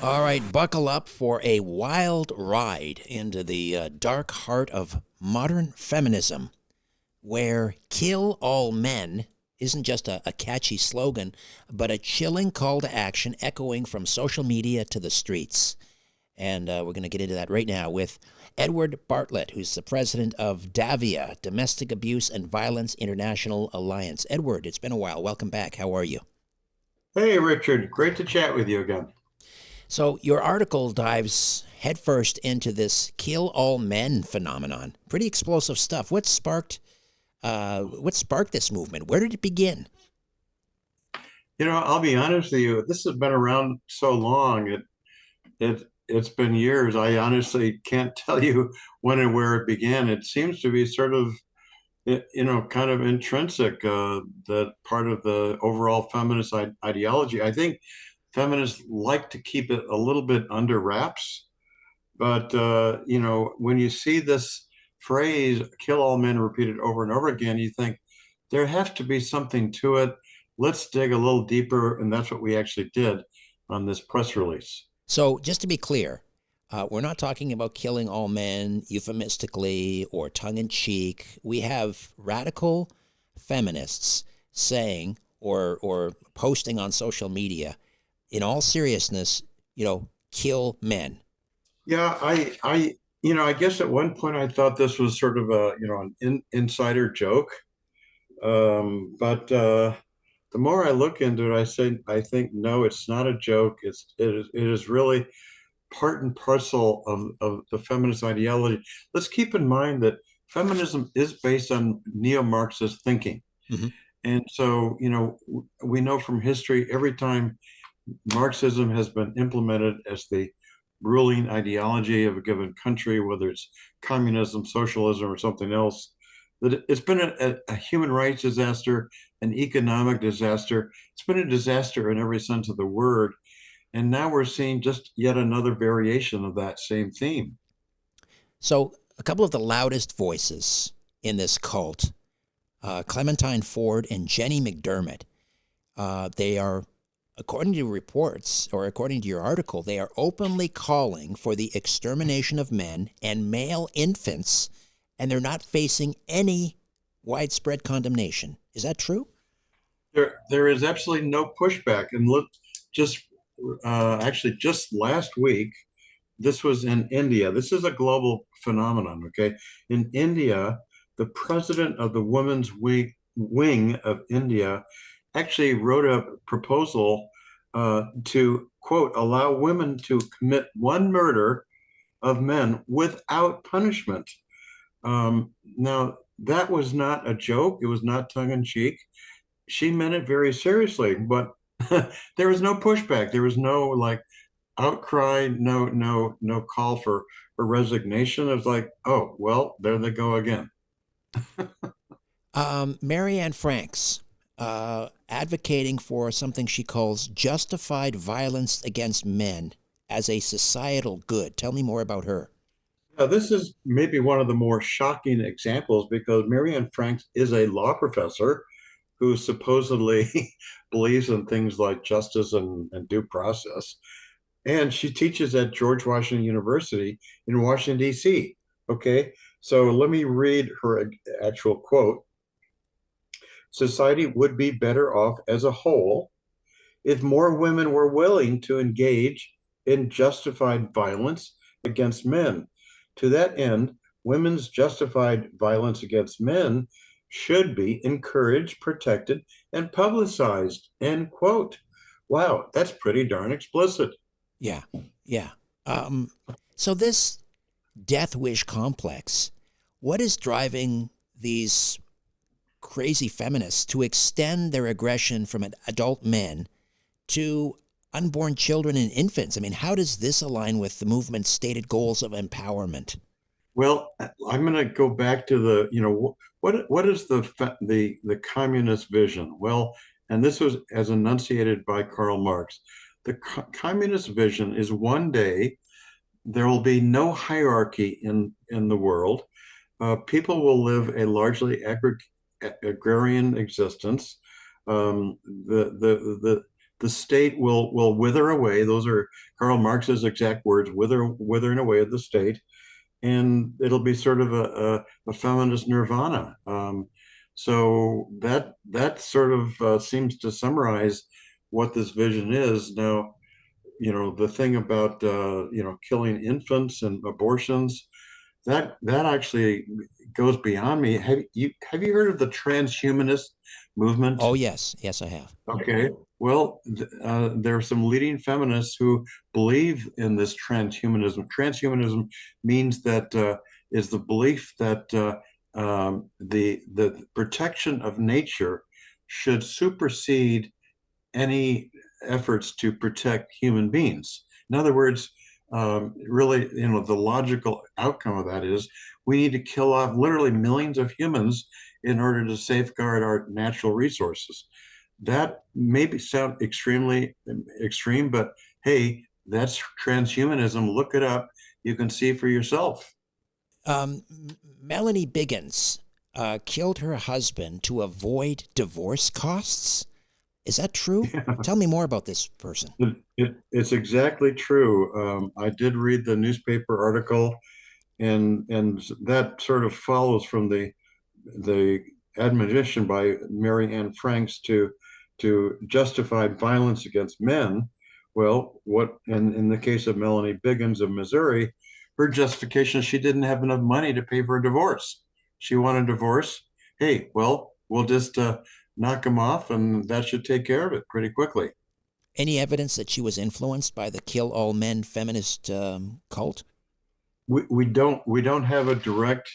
All right, buckle up for a wild ride into the dark heart of modern feminism, where kill all men isn't just a catchy slogan, but a chilling call to action echoing from social media to the streets. And we're going to get into that right now with Edward Bartlett, who's the president of DAVIA, Domestic Abuse and Violence International Alliance. Edward, it's been a while. Welcome back. How are you? Hey, Richard. Great to chat with you again. So your article dives headfirst into this kill all men phenomenon. Pretty explosive stuff. What sparked this movement? Where did it begin? I'll be honest with you. This has been around so long. It's been years. I honestly can't tell you when and where it began. It seems to be sort of, kind of intrinsic, that part of the overall feminist ideology. I think feminists like to keep it a little bit under wraps. But, when you see this phrase, kill all men, repeated over and over again, you think there has to be something to it. Let's dig a little deeper. And that's what we actually did on this press release. So just to be clear, we're not talking about killing all men euphemistically or tongue in cheek. We have radical feminists saying or posting on social media, in all seriousness, kill men. Yeah, I guess at one point I thought this was sort of an insider joke. But the more I look into it, I think no, it's not a joke. It is really part and parcel of the feminist ideology. Let's keep in mind that feminism is based on neo-Marxist thinking. Hmm. And so, we know from history, every time Marxism has been implemented as the ruling ideology of a given country, whether it's communism, socialism, or something else, that it's been a human rights disaster, an economic disaster. It's been a disaster in every sense of the word. And now we're seeing just yet another variation of that same theme. So a couple of the loudest voices in this cult, Clementine Ford and Jenny McDermott, they are, according to reports or according to your article, they are openly calling for the extermination of men and male infants, and they're not facing any widespread condemnation. Is that true? There is absolutely no pushback. And look, just actually, just last week, this was in India. This is a global phenomenon, okay? In India, the president of the Women's Wing of India actually wrote a proposal to, quote, allow women to commit one murder of men without punishment. Now, that was not a joke. It was not tongue in cheek. She meant it very seriously, but there was no pushback. There was no like outcry, no call for resignation. It was like, oh, well, there they go again. Marianne Franks, advocating for something she calls justified violence against men as a societal good. Tell me more about her. This is maybe one of the more shocking examples because Marianne Franks is a law professor who supposedly believes in things like justice and due process. And she teaches at George Washington University in Washington, D.C. Okay, so let me read her actual quote. Society would be better off as a whole if more women were willing to engage in justified violence against men. To that end, women's justified violence against men should be encouraged, protected, and publicized. End quote. Wow, that's pretty darn explicit. Yeah, yeah. Um, so this death wish complex, what is driving these crazy feminists to extend their aggression from adult men to unborn children and infants? I mean, how does this align with the movement's stated goals of empowerment? Well, I'm going to go back to what is the communist vision? Well, and this was as enunciated by Karl Marx. The communist vision is one day there will be no hierarchy in the world. People will live a largely agrarian existence. The the state will wither away. Those are Karl Marx's exact words: withering away of the state, and it'll be sort of a feminist nirvana. So that sort of seems to summarize what this vision is. Now, the thing about killing infants and abortions, that actually goes beyond me. Have you heard of the transhumanist movement? Oh, yes. Yes, I have. Okay. Well, there are some leading feminists who believe in this transhumanism. Transhumanism means that is the belief that the protection of nature should supersede any efforts to protect human beings. In other words, really, the logical outcome of that is we need to kill off literally millions of humans in order to safeguard our natural resources. That maybe sound extremely extreme, but hey, that's transhumanism. Look it up. You can see for yourself. Um, Melanie Biggins killed her husband to avoid divorce costs. Is that true? Tell me more about this person. It's exactly true. I did read the newspaper article, and that sort of follows from the admonition by Mary Ann Franks to justify violence against men. Well, what in the case of Melanie Biggins of Missouri, her justification is she didn't have enough money to pay for a divorce. She wanted a divorce. Hey, well, we'll just knock him off, and that should take care of it pretty quickly. Any evidence that she was influenced by the kill all men feminist cult? We don't have a direct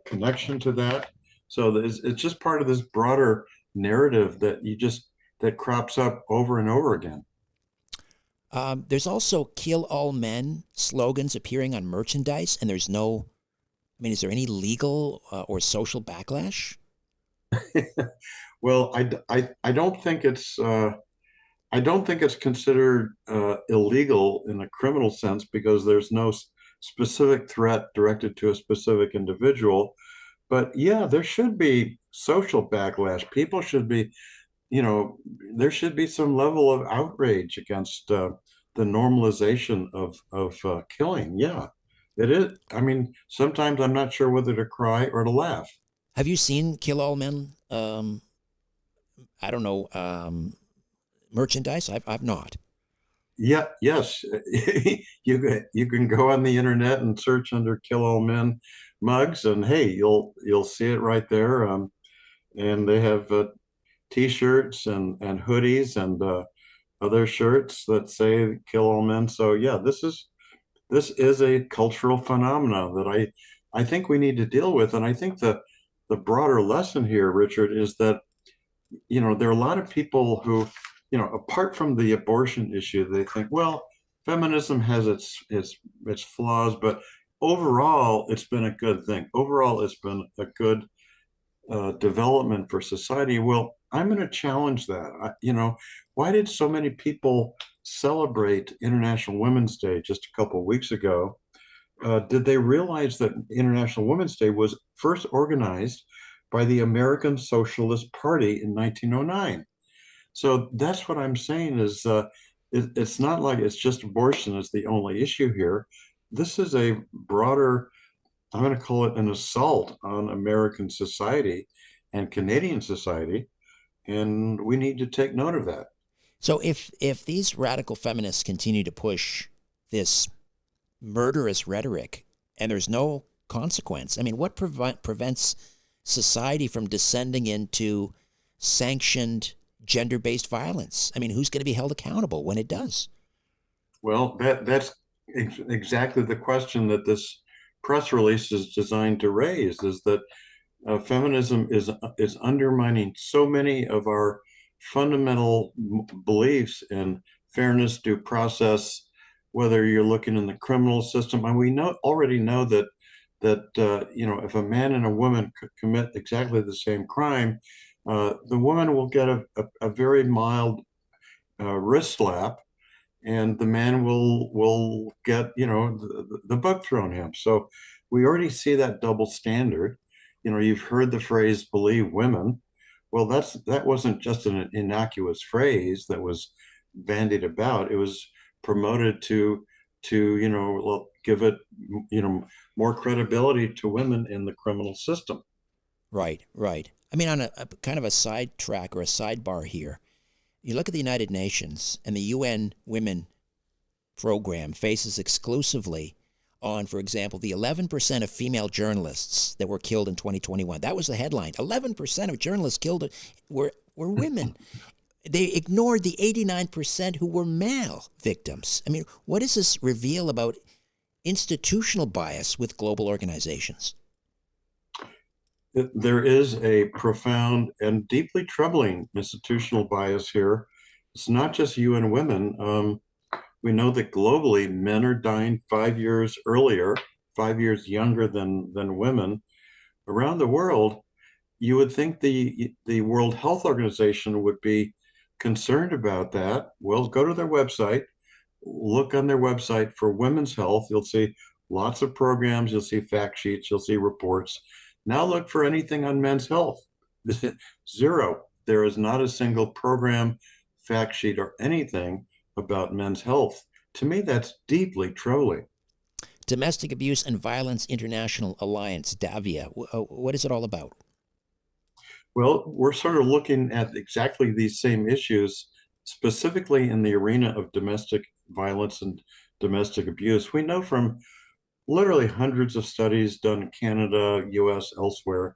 connection to that. So it's just part of this broader narrative that crops up over and over again. There's also kill all men slogans appearing on merchandise, and there's no, I mean, is there any legal or social backlash? Well, I don't think it's considered illegal in a criminal sense because there's no specific threat directed to a specific individual. But yeah, there should be social backlash. People should be, there should be some level of outrage against the normalization of killing. Yeah, it is. I mean, sometimes I'm not sure whether to cry or to laugh. Have you seen kill all men? I don't know, merchandise? I've not. Yeah, yes. You can go on the internet and search under "Kill All Men" mugs, and hey, you'll see it right there. And they have T-shirts and hoodies and other shirts that say "Kill All Men." So yeah, this is a cultural phenomena that I think we need to deal with, and I think the broader lesson here, Richard, is that there are a lot of people who, apart from the abortion issue, they think, well, feminism has its flaws, but overall, it's been a good thing. Overall, it's been a good development for society. Well, I'm going to challenge that. Why did so many people celebrate International Women's Day just a couple of weeks ago? Did they realize that International Women's Day was first organized by the American Socialist Party in 1909? So that's what I'm saying is it's not like it's just abortion is the only issue here. This is a broader, I'm going to call it an assault on American society and Canadian society, and we need to take note of that. So if these radical feminists continue to push this murderous rhetoric and there's no consequence, I mean, what prevents society from descending into sanctioned gender-based violence? I mean, who's going to be held accountable when it does? Well, that's exactly the question that this press release is designed to raise, is that feminism is undermining so many of our fundamental beliefs in fairness, due process, whether you're looking in the criminal system. And we already know that if a man and a woman could commit exactly the same crime, the woman will get a very mild wrist slap, and the man will get the book thrown him. So we already see that double standard. You've heard the phrase "believe women." Well, that wasn't just an innocuous phrase that was bandied about. It was promoted to well, give it more credibility to women in the criminal system. Right, right. I mean, on a kind of a sidetrack or a sidebar here, you look at the United Nations and the UN Women Program faces exclusively on, for example, the 11% of female journalists that were killed in 2021. That was the headline. 11% of journalists killed were women. They ignored the 89% who were male victims. I mean, what does this reveal about institutional bias with global organizations? There is a profound and deeply troubling institutional bias here. It's not just UN women. We know that globally, men are dying 5 years earlier, 5 years younger than women. Around the world, you would think the World Health Organization would be concerned about that. Well, go to their website, look on their website for women's health. You'll see lots of programs, you'll see fact sheets, you'll see reports. Now look for anything on men's health. Zero. There is not a single program, fact sheet, or anything about men's health. To me, that's deeply troubling. Domestic Abuse and Violence International Alliance, DAVIA, what is it all about? Well, we're sort of looking at exactly these same issues, specifically in the arena of domestic violence and domestic abuse. We know from literally hundreds of studies done in Canada, US, elsewhere,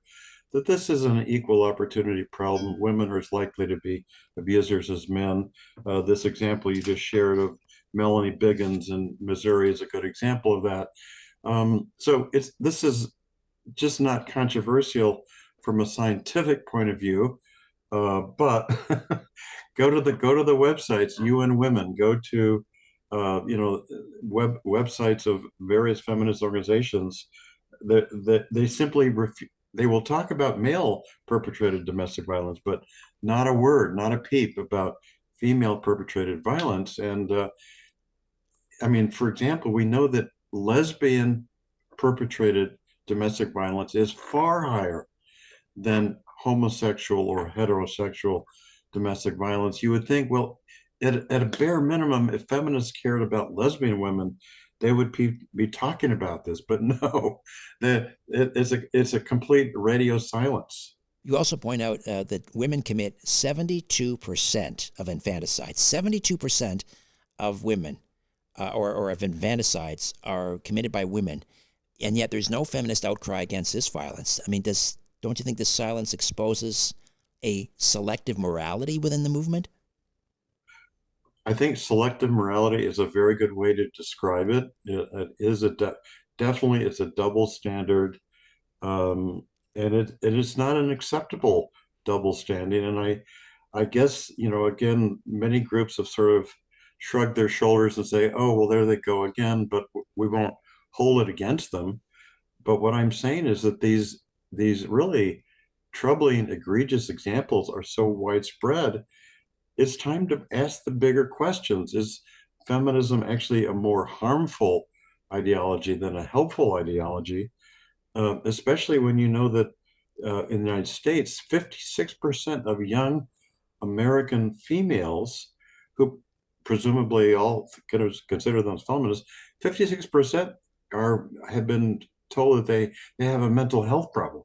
that this is an equal opportunity problem. Women are as likely to be abusers as men. This example you just shared of Melanie Biggins in Missouri is a good example of that. So this is just not controversial from a scientific point of view, but go to the websites, UN Women, go to websites of various feminist organizations that they simply they will talk about male perpetrated domestic violence, but not a word, not a peep about female perpetrated violence. And I mean, for example, we know that lesbian perpetrated domestic violence is far higher than homosexual or heterosexual domestic violence. You would think, well, at a bare minimum, if feminists cared about lesbian women, they would be talking about this. But no, it's a complete radio silence. You also point out that women commit 72% of infanticides. 72% of women or of infanticides are committed by women, and yet there's no feminist outcry against this violence. I mean, don't you think this silence exposes a selective morality within the movement? I think selective morality is a very good way to describe it. It is definitely it's a double standard, and it is not an acceptable double standing. And I guess again, many groups have sort of shrugged their shoulders and say, "Oh, well, there they go again," but we won't hold it against them. But what I'm saying is that these really troubling, egregious examples are so widespread. It's time to ask the bigger questions. Is feminism actually a more harmful ideology than a helpful ideology? Especially when you know that in the United States, 56% of young American females who presumably all consider themselves feminists, 56% have been told that they have a mental health problem.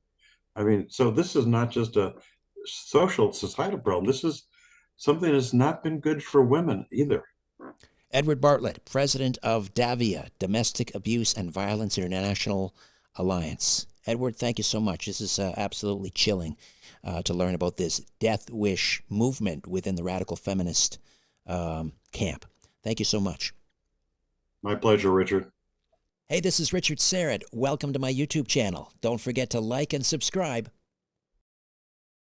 I mean, so this is not just a social societal problem. This is something that's not been good for women either. Edward Bartlett, president of DAVIA, Domestic Abuse and Violence International Alliance. Edward, thank you so much. This is absolutely chilling to learn about this death wish movement within the radical feminist camp. Thank you so much. My pleasure, Richard. Hey, this is Richard Serrett. Welcome to my YouTube channel. Don't forget to like and subscribe.